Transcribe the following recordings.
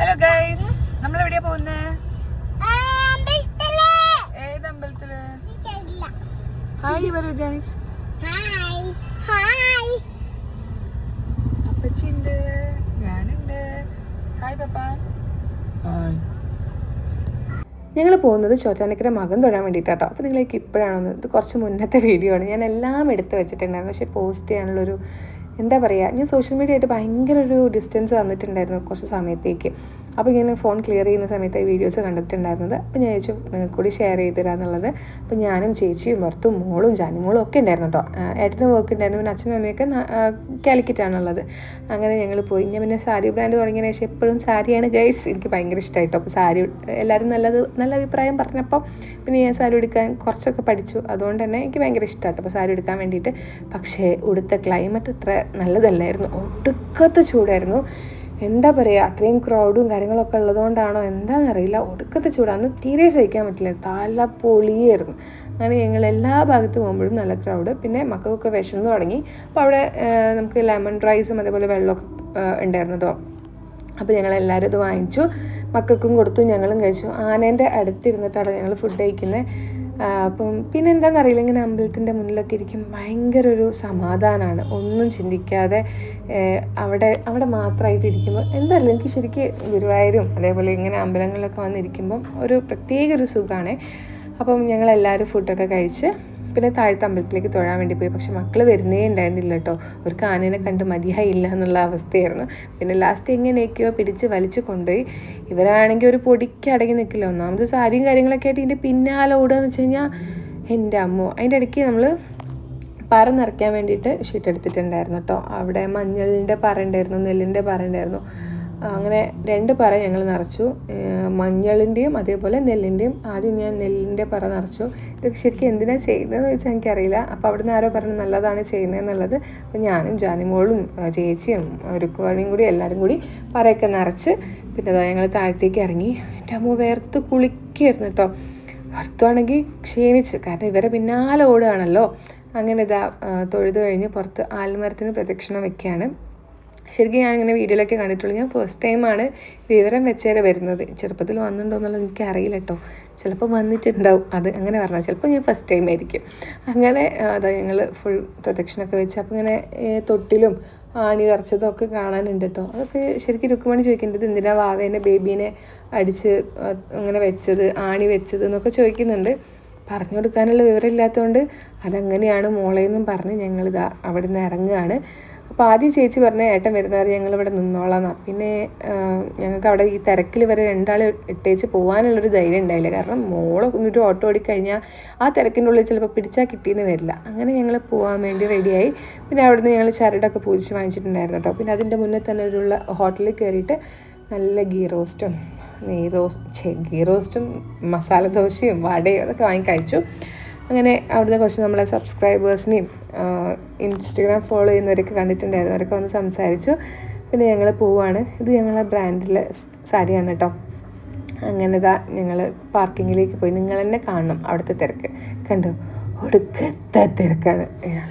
Hello guys, നമ്മളെവിടെയാ പോകുന്നേ? ഏത് അമ്പലത്തില്? ഹായ് പറയൂ ജാനിസ്. അപ്പച്ചിണ്ട്, ഞാനുണ്ട്. ഹായ് പപ്പ. ഞങ്ങൾ പോകുന്നത് ചോറ്റാനിക്കര മകൻ തൊഴാൻ വേണ്ടിയിട്ടാട്ടോ. അപ്പോൾ നിങ്ങളേക്ക് ഇപ്പോഴാണെന്ന്, ഇത് കുറച്ച് മുന്നത്തെ വീഡിയോ ആണ്. ഞാൻ എല്ലാം എടുത്ത് വെച്ചിട്ടുണ്ടായിരുന്നു, പക്ഷേ പോസ്റ്റ് ചെയ്യാനുള്ളൊരു എന്താ പറയുക, ഞാൻ സോഷ്യൽ മീഡിയ ആയിട്ട് ഭയങ്കര ഒരു ഡിസ്റ്റൻസ് വന്നിട്ടുണ്ടായിരുന്നു കുറച്ച് സമയത്തേക്ക്. അപ്പോൾ ഇങ്ങനെ ഫോൺ ക്ലിയർ ചെയ്യുന്ന സമയത്ത് ഈ വീഡിയോസ് കണ്ടിട്ടുണ്ടായിരുന്നത്. അപ്പോൾ ഞാൻ ചോദിച്ചു നിങ്ങൾക്ക് കൂടി ഷെയർ ചെയ്ത് തരാമെന്നുള്ളത്. അപ്പോൾ ഞാനും ചേച്ചിയും ഭർത്തും മോളും ജാനിമോളും ഒക്കെ ഉണ്ടായിരുന്നു കേട്ടോ. ഏട്ടന് വർക്ക് ഉണ്ടായിരുന്നു, പിന്നെ അച്ഛനും അമ്മയൊക്കെ കാലിക്കറ്റാണുള്ളത്. അങ്ങനെ ഞങ്ങൾ പോയി. ഞാൻ പിന്നെ സാരി ബ്രാൻഡ് തുടങ്ങിയതിന് ശേഷം എപ്പോഴും സാരിയാണ് ഗൈസ്. എനിക്ക് ഭയങ്കര ഇഷ്ടമായിട്ടോ. അപ്പോൾ സാരി എല്ലാവരും നല്ല അഭിപ്രായം പറഞ്ഞപ്പോൾ പിന്നെ ഞാൻ സാരി എടുക്കാൻ കുറച്ചൊക്കെ പഠിച്ചു. അതുകൊണ്ട് തന്നെ എനിക്ക് ഭയങ്കര ഇഷ്ടമായിട്ടോ അപ്പോൾ സാരി എടുക്കാൻ വേണ്ടിയിട്ട്. പക്ഷേ ഇവിടുത്തെ ക്ലൈമറ്റ് അത്ര നല്ലതല്ലായിരുന്നു, ഒടുക്കത്തെ ചൂടായിരുന്നു. എന്താ പറയുക, അത്രയും ക്രൗഡും കാര്യങ്ങളൊക്കെ ഉള്ളതുകൊണ്ടാണോ എന്താണെന്നറിയില്ല, ഒടുക്കത്തെ ചൂടാണ്. തീരെ സഹിക്കാൻ പറ്റില്ല, തല പൊളിയായിരുന്നു. അങ്ങനെ ഞങ്ങൾ എല്ലാ ഭാഗത്തും പോകുമ്പോഴും നല്ല ക്രൗഡ്. പിന്നെ മക്കൾക്കൊക്കെ വിശന്ന് തുടങ്ങി. അപ്പോൾ അവിടെ നമുക്ക് ലെമൺ റൈസും അതേപോലെ വെള്ളമൊക്കെ ഉണ്ടായിരുന്നു കേട്ടോ. അപ്പോൾ ഞങ്ങളെല്ലാവരും ഇത് വാങ്ങിച്ചു, മക്കൾക്കും കൊടുത്തു, ഞങ്ങളും കഴിച്ചു. ആനേൻ്റെ അടുത്തിരുന്നിട്ടാണ് ഞങ്ങൾ ഫുഡ് കഴിക്കുന്നത്. അപ്പം പിന്നെ എന്താണെന്നറിയില്ല, ഇങ്ങനെ അമ്പലത്തിൻ്റെ മുന്നിലൊക്കെ ഇരിക്കും ഭയങ്കര ഒരു സമാധാനമാണ്, ഒന്നും ചിന്തിക്കാതെ അവിടെ മാത്രമായിട്ട് ഇരിക്കുമ്പോൾ എന്തായാലും എനിക്ക് ശരിക്കും ഗുരുവായൂരും അതേപോലെ ഇങ്ങനെ അമ്പലങ്ങളിലൊക്കെ വന്നിരിക്കുമ്പം ഒരു പ്രത്യേക ഒരു സുഖമാണ്. അപ്പം ഞങ്ങളെല്ലാവരും ഫുഡൊക്കെ കഴിച്ച് പിന്നെ താഴത്തെ അമ്പലത്തിലേക്ക് തൊഴാൻ വേണ്ടി പോയി. പക്ഷെ മക്കൾ വരുന്നേ ഉണ്ടായിരുന്നില്ല കേട്ടോ. ഒരു ആനേനെ കണ്ട് മതിയായില്ല എന്നുള്ള അവസ്ഥയായിരുന്നു. പിന്നെ ലാസ്റ്റ് എങ്ങനെയൊക്കെയോ പിടിച്ച് വലിച്ചു കൊണ്ടുപോയി. ഇവരാണെങ്കിൽ ഒരു പൊടിക്ക് അടങ്ങി നിൽക്കില്ല. ഒന്നാമത് സാരിയും കാര്യങ്ങളൊക്കെ ആയിട്ട് ഇതിൻ്റെ പിന്നാലെ ഓടുകയെന്ന് വെച്ച് കഴിഞ്ഞാൽ എൻ്റെ അമ്മോ. അതിൻ്റെ ഇടയ്ക്ക് നമ്മൾ പറ നിറയ്ക്കാൻ വേണ്ടിയിട്ട് ഷീറ്റ് എടുത്തിട്ടുണ്ടായിരുന്നു കേട്ടോ. അവിടെ മഞ്ഞളിൻ്റെ പറ ഉണ്ടായിരുന്നു, നെല്ലിൻ്റെ പറ ഉണ്ടായിരുന്നു. അങ്ങനെ 2 പറ ഞങ്ങൾ നിറച്ചു, മഞ്ഞളിൻ്റെയും അതേപോലെ നെല്ലിൻ്റെയും. ആദ്യം ഞാൻ നെല്ലിൻ്റെ പറ നിറച്ചു. ഇതൊക്കെ ശരിക്കും എന്തിനാണ് ചെയ്യുന്നതെന്ന് വെച്ചാൽ എനിക്കറിയില്ല. അപ്പോൾ അവിടുന്ന് ആരോ പറഞ്ഞു നല്ലതാണ് ചെയ്യുന്നതെന്നുള്ളത്. അപ്പോൾ ഞാനും ജാനിമോളും ചേച്ചിയും രുക്കുവാണിയും കൂടി എല്ലാവരും കൂടി പറയൊക്കെ നിറച്ച് പിന്നെ അതാ ഞങ്ങൾ താഴത്തേക്ക് ഇറങ്ങി. എൻ്റെ അമ്മ വേർത്ത് കുളിക്കായിരുന്നു കേട്ടോ. ഭർത്താണെങ്കിൽ ക്ഷീണിച്ച്, കാരണം ഇവരെ പിന്നാലെ ഓടുകയാണല്ലോ. അങ്ങനെ ഇതാ തൊഴുത് കഴിഞ്ഞ് പുറത്ത് ആൽമരത്തിന് പ്രദക്ഷിണം വെക്കുകയാണ്. ശരിക്കും ഞാനിങ്ങനെ വീഡിയോയിലൊക്കെ കണ്ടിട്ടുള്ളൂ. ഞാൻ ഫസ്റ്റ് ടൈമാണ് വിവരം വെച്ചേരെ വരുന്നത്. ചെറുപ്പത്തിൽ വന്നിട്ടുണ്ടോ എന്നുള്ളത് എനിക്കറിയില്ല കേട്ടോ. ചിലപ്പോൾ വന്നിട്ടുണ്ടാവും, അത് അങ്ങനെ പറഞ്ഞാൽ ചിലപ്പോൾ ഞാൻ ഫസ്റ്റ് ടൈം ആയിരിക്കും. അങ്ങനെ അതാ ഞങ്ങൾ ഫുൾ പ്രദക്ഷിണമൊക്കെ വെച്ച് അപ്പോൾ ഇങ്ങനെ തൊട്ടിലും ആണി നിറച്ചതും ഒക്കെ കാണാനുണ്ട് കേട്ടോ. അതൊക്കെ ശരിക്കും രുക്കുമണി ചോദിക്കേണ്ടത് എന്തിനാ വാവേനെ ബേബീനെ അടിച്ച് അങ്ങനെ വെച്ചത്, ആണി വെച്ചത് എന്നൊക്കെ ചോദിക്കുന്നുണ്ട്. പറഞ്ഞു കൊടുക്കാനുള്ള വിവരമില്ലാത്തതുകൊണ്ട് അതങ്ങനെയാണ് മോളേന്നും പറഞ്ഞ് ഞങ്ങളിതാ അവിടെ നിന്ന് ഇറങ്ങുകയാണ്. അപ്പോൾ ആദ്യം ചേച്ചി പറഞ്ഞ ഏട്ടൻ വരുന്നവരെ ഞങ്ങളിവിടെ നിന്നോളാന്നാണ്. പിന്നെ ഞങ്ങൾക്ക് അവിടെ ഈ തിരക്കിൽ വരെ 2 ഇട്ടേച്ച് പോകാനുള്ളൊരു ധൈര്യം ഉണ്ടായില്ല. കാരണം മോളെ എന്നിട്ട് ഓട്ടോ ഓടിക്കഴിഞ്ഞാൽ ആ തിരക്കിൻ്റെ ഉള്ളിൽ ചിലപ്പോൾ പിടിച്ചാൽ കിട്ടിയെന്ന് വരില്ല. അങ്ങനെ ഞങ്ങൾ പോകാൻ വേണ്ടി റെഡിയായി. പിന്നെ അവിടെ നിന്ന് ഞങ്ങൾ ചരടൊക്കെ പൂജിച്ച് വാങ്ങിച്ചിട്ടുണ്ടായിരുന്നു കേട്ടോ. പിന്നെ അതിൻ്റെ മുന്നേ തന്നെ ഒരു ഹോട്ടലിൽ കയറിയിട്ട് നല്ല ഗീ റോസ്റ്റും ഗീ റോസ്റ്റും മസാല ദോശയും വടയും അതൊക്കെ വാങ്ങി കഴിച്ചു. അങ്ങനെ അവിടുന്ന് കുറച്ച് നമ്മളെ സബ്സ്ക്രൈബേഴ്സിനെയും ഇൻസ്റ്റഗ്രാം ഫോളോ ചെയ്യുന്നവരൊക്കെ കണ്ടിട്ടുണ്ടായിരുന്നു, അവരൊക്കെ വന്ന് സംസാരിച്ചു. പിന്നെ ഞങ്ങൾ പോവുകയാണ്. ഇത് ഞങ്ങളെ ബ്രാൻഡിലെ സാരിയാണ് കേട്ടോ. അങ്ങനെ ഇതാ ഞങ്ങൾ പാർക്കിങ്ങിലേക്ക് പോയി. നിങ്ങൾ തന്നെ കാണണം അവിടുത്തെ തിരക്ക്. കണ്ടു, ഒടുക്കത്തെ തിരക്കാണ്.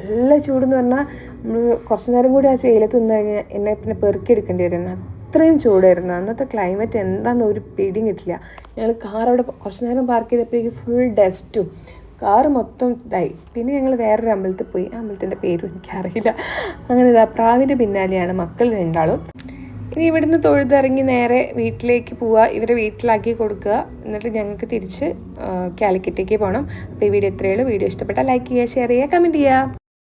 നല്ല ചൂടെന്ന് പറഞ്ഞാൽ നമ്മൾ കുറച്ച് നേരം കൂടി ആ വെയിലത്ത് നിന്ന് കഴിഞ്ഞാൽ എന്നെ പിന്നെ പെറുക്കിയെടുക്കേണ്ടി വരുന്നു, അത്രയും ചൂടായിരുന്നു. അന്നത്തെ ക്ലൈമറ്റ് എന്താണെന്ന് ഒരു പിടിയും കിട്ടില്ല. ഞങ്ങൾ കാർ അവിടെ കുറച്ച് നേരം പാർക്ക് ചെയ്തപ്പോഴേക്കും ഫുൾ ഡസ്റ്റും, കാറ് മൊത്തം ഇതായി. പിന്നെ ഞങ്ങൾ വേറൊരു അമ്പലത്തിൽ പോയി, ആ അമ്പലത്തിൻ്റെ പേരും എനിക്കറിയില്ല. അങ്ങനെ ഇതാ പ്രാവിൻ്റെ പിന്നാലെയാണ് മക്കൾ 2 ഇനി ഇവിടുന്ന് തൊഴുതിറങ്ങി നേരെ വീട്ടിലേക്ക് പോവുക, ഇവരെ വീട്ടിലാക്കി കൊടുക്കുക. എന്നിട്ട് ഞങ്ങൾക്ക് തിരിച്ച് കാലിക്കറ്റേക്ക് പോകണം. അപ്പോൾ ഈ വീഡിയോ ഇത്രയേ ഉള്ളൂ. വീഡിയോ ഇഷ്ടപ്പെട്ടാൽ ലൈക്ക് ചെയ്യുക, ഷെയർ ചെയ്യുക, കമൻറ്റ് ചെയ്യുക.